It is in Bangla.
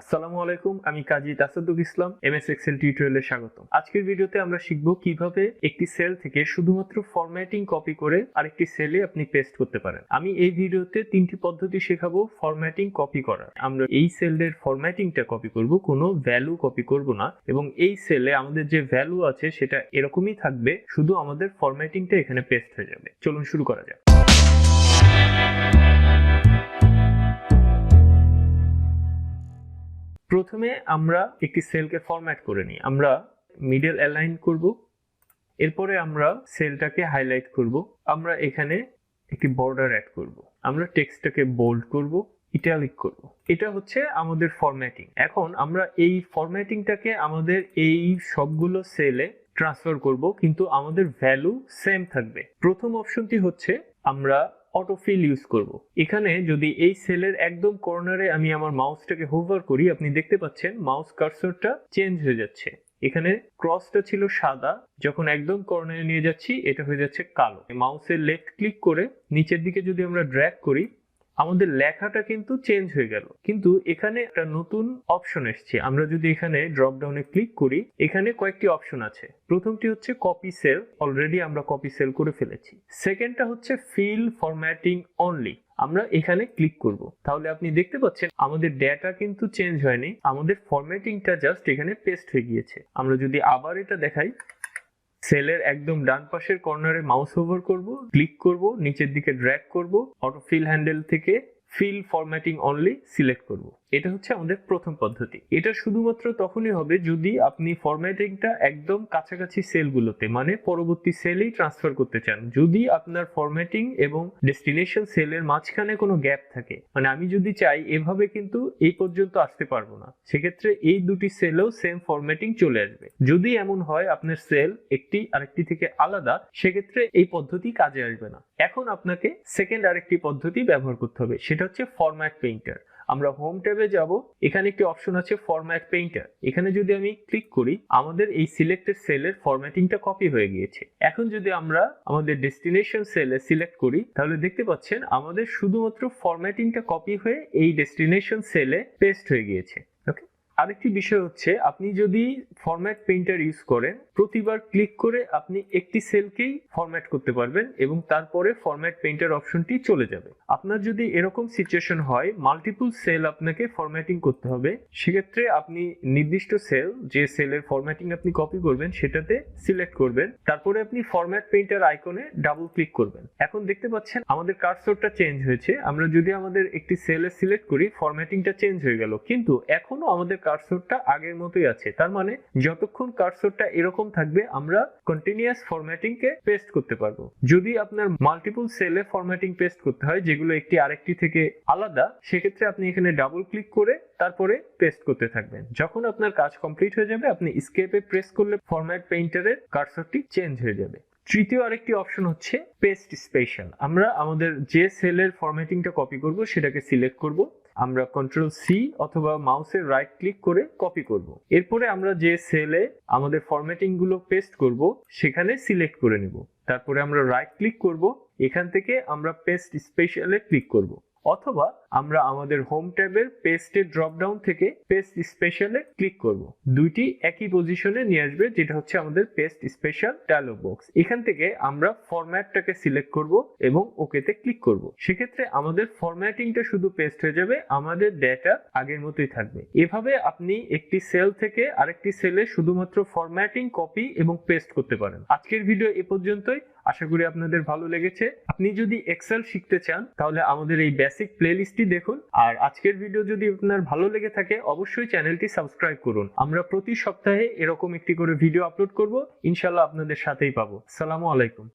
আসসালামু আলাইকুম, আমি কাজী তাসাদ্দুক ইসলাম, এমএস এক্সেল টিউটোরিয়ালে স্বাগত। আজকের ভিডিওতে আমরা শিখব কিভাবে একটি সেল থেকে শুধুমাত্র ফরম্যাটিং কপি করে আরেকটি সেলে আপনি পেস্ট করতে পারেন। আমি এই ভিডিওতে তিনটি পদ্ধতি শেখাবো ফরম্যাটিং কপি করার। আমরা এই সেলের ফরম্যাটিংটা কপি করব, কোনো ভ্যালু কপি করব না, এবং এই সেলে আমাদের যে ভ্যালু আছে সেটা এরকমই থাকবে, শুধু আমাদের ফরম্যাটিংটা এখানে পেস্ট হয়ে যাবে। চলুন শুরু করা যাক। প্রথমে আমরা একটি সেলকে ফরম্যাট করে নিই। আমরা মিডল অ্যালাইন করব, এরপরে আমরা সেলটাকে হাইলাইট করব, আমরা এখানে একটি বর্ডার অ্যাড করব, আমরা টেক্সটটাকে বোল্ড করব, ইটালিক করব। এটা হচ্ছে আমাদের ফরম্যাটিং। এখন আমরা এই ফরম্যাটিংটাকে আমাদের এই সবগুলো সেলে ট্রান্সফার করব, কিন্তু আমাদের ভ্যালু সেম থাকবে। প্রথম অপশনটি হচ্ছে আমরা অটোফিল ইউজ করব। এখানে যদি এই সেলের একদম কর্নারে আমি আমার মাউসটাকে হোভার করি, আপনি দেখতে পাচ্ছেন মাউস কার্সরটা চেঞ্জ হয়ে যাচ্ছে। এখানে ক্রসটা ছিল সাদা, যখন একদম কর্নারে নিয়ে যাচ্ছি এটা হয়ে যাচ্ছে কালো। মাউসের লেফট ক্লিক করে নিচের দিকে যদি আমরা ড্র্যাগ করি, আমাদের লেখাটা কিন্তু চেঞ্জ হয়ে গেল, কিন্তু এখানে একটা নতুন অপশন এসছে। আমরা যদি এখানে ড্রপ ডাউনে ক্লিক করি, এখানে কয়েকটি অপশন আছে। প্রথমটি হচ্ছে কপি সেল, অলরেডি আমরা কপি সেল করে ফেলেছি। সেকেন্ডটা হচ্ছে ফিল ফরম্যাটিং অনলি, আমরা এখানে ক্লিক করব। তাহলে আপনি দেখতে পাচ্ছেন আমাদের ডেটা কিন্তু চেঞ্জ হয়নি, আমাদের ফরম্যাটিংটা জাস্ট এখানে পেস্ট হয়ে গিয়েছে। আমরা যদি আবার এটা দেখাই, সেলের একদম ডান পাশের কর্নারে মাউস হোভার করব, ক্লিক করব, নিচের দিকে ড্র্যাগ করব, অটো ফিল হ্যান্ডেল থেকে ফিল ফরম্যাটিং অনলি সিলেক্ট করব। এটা হচ্ছে আমাদের প্রথম পদ্ধতি। এটা শুধুমাত্র তখনই হবে যদি আপনি ফরম্যাটিংটা একদম কাছাকাছি সেলগুলোতে, মানে পরবর্তী সেলেই ট্রান্সফার করতে চান। যদি আপনার ফরম্যাটিং এবং ডেস্টিনেশন সেলের মাঝখানে কোনো গ্যাপ থাকে, মানে আমি যদি চাই এভাবে কিন্তু এই পর্যন্ত আসতে পারবো না, সেক্ষেত্রে এই দুটি সেলেও সেম ফরম্যাটিং চলে আসবে। যদি এমন হয় আপনার সেল একটি আরেকটি থেকে আলাদা, সেক্ষেত্রে এই পদ্ধতি কাজে আসবে না। এখন আপনাকে সেকেন্ড আরেকটি পদ্ধতি ব্যবহার করতে হবে, সেটা হচ্ছে ফরম্যাট পেইন্টার। আমরা হোম ট্যাবে যাব, এখানে একটি অপশন আছে ফরম্যাট পেইন্টার। এখানে যদি আমি ক্লিক করি, আমাদের এই সিলেক্টেড সেলের ফরম্যাটিংটা কপি হয়ে গিয়েছে। এখন যদি আমরা আমাদের ডেস্টিনেশন সেলে সিলেক্ট করি, তাহলে দেখতে পাচ্ছেন আমাদের শুধুমাত্র ফরম্যাটিংটা কপি হয়ে এই ডেস্টিনেশন সেলে পেস্ট হয়ে গিয়েছে। ওকে, আরেকটি বিষয় হচ্ছে আপনি যদি ফরম্যাট পেইন্টার ইউজ করেন, প্রতিবার ক্লিক করে আপনি একটি সেলকেই ফরম্যাট করতে পারবেন এবং তারপরে ফরম্যাট পেইন্টার অপশনটি চলে যাবে। আপনার যদি এরকম সিচুয়েশন হয় মাল্টিপল সেল আপনাকে ফরম্যাটিং করতে হবে, সেক্ষেত্রে আপনি নির্দিষ্ট সেল, যে সেলের ফরম্যাটিং আপনি কপি করবেন সেটাতে সিলেক্ট করবেন, তারপরে আপনি ফরম্যাট পেইন্টার আইকনে ডাবল ক্লিক করবেন। এখন দেখতে পাচ্ছেন আমাদের কার্সরটা চেঞ্জ হয়েছে। আমরা যদি আমাদের একটি সেলে সিলেক্ট করি, ফরম্যাটিংটা চেঞ্জ হয়ে গেল, কিন্তু এখনো আমাদের কার্সরটা আগের মতোই আছে। তার মানে যতক্ষণ কার্সরটা এরকম থাকবে আমরা কন্টিনিউয়াস ফরম্যাটিং কে পেস্ট করতে পারবো। যদি আপনার মাল্টিপল সেলে ফরম্যাটিং পেস্ট করতে হয়, যেগুলো একটি আরেকটি থেকে আলাদা, সেক্ষেত্রে আপনি এখানে ডাবল ক্লিক করে তারপরে পেস্ট করতে থাকবেন। যখন আপনার কাজ কমপ্লিট হয়ে যাবে, আপনি এস্কেপে প্রেস করলে ফরম্যাট পেইন্টারের কার্সরটি চেঞ্জ হয়ে যাবে। তৃতীয় আরেকটি অপশন হচ্ছে পেস্ট স্পেশাল। আমরা আমাদের যে সেলের ফরম্যাটিংটা কপি করব সেটাকে সিলেক্ট করব, আমরা কন্ট্রোল সি অথবা মাউসের রাইট ক্লিক করে কপি করব। এরপরে আমরা যে সেলে আমাদের ফরম্যাটিং গুলো পেস্ট করব সেখানে সিলেক্ট করে নেব, তারপরে আমরা রাইট ক্লিক করব, এখান থেকে আমরা পেস্ট স্পেশালে ক্লিক করব, অথবা আমরা আমাদের হোম ট্যাবের পেস্টের ড্রপ ডাউন থেকে পেস্ট স্পেশালে ক্লিক করব। দুইটি একই পজিশনে নিয়ে আসবে, যেটা হচ্ছে আমাদের পেস্ট স্পেশাল ডায়লগ বক্স। এখান থেকে আমরা ফরম্যাটটাকে সিলেক্ট করব এবং ওকেতে ক্লিক করব। সেক্ষেত্রে আমাদের ফরম্যাটিংটা শুধু পেস্ট হয়ে যাবে, আমাদের ডেটা আগের মতোই থাকবে। এভাবে আপনি একটি সেল থেকে আরেকটি সেলে শুধুমাত্র ফরম্যাটিং, কপি এবং পেস্ট করতে পারেন। আজকের ভিডিও এ পর্যন্তই, আশা করি আপনাদের ভালো লেগেছে। আপনি যদি এক্সেল শিখতে চান তাহলে আমাদের এই বেসিক প্লেলিস্টটি দেখুন। আর আজকের ভিডিও যদি আপনার ভালো লেগে থাকে, অবশ্যই চ্যানেলটি সাবস্ক্রাইব করুন। আমরা প্রতি সপ্তাহে এরকম একটি করে ভিডিও আপলোড করব, ইনশাআল্লাহ আপনাদের সাথেই পাবো। আসসালামু আলাইকুম।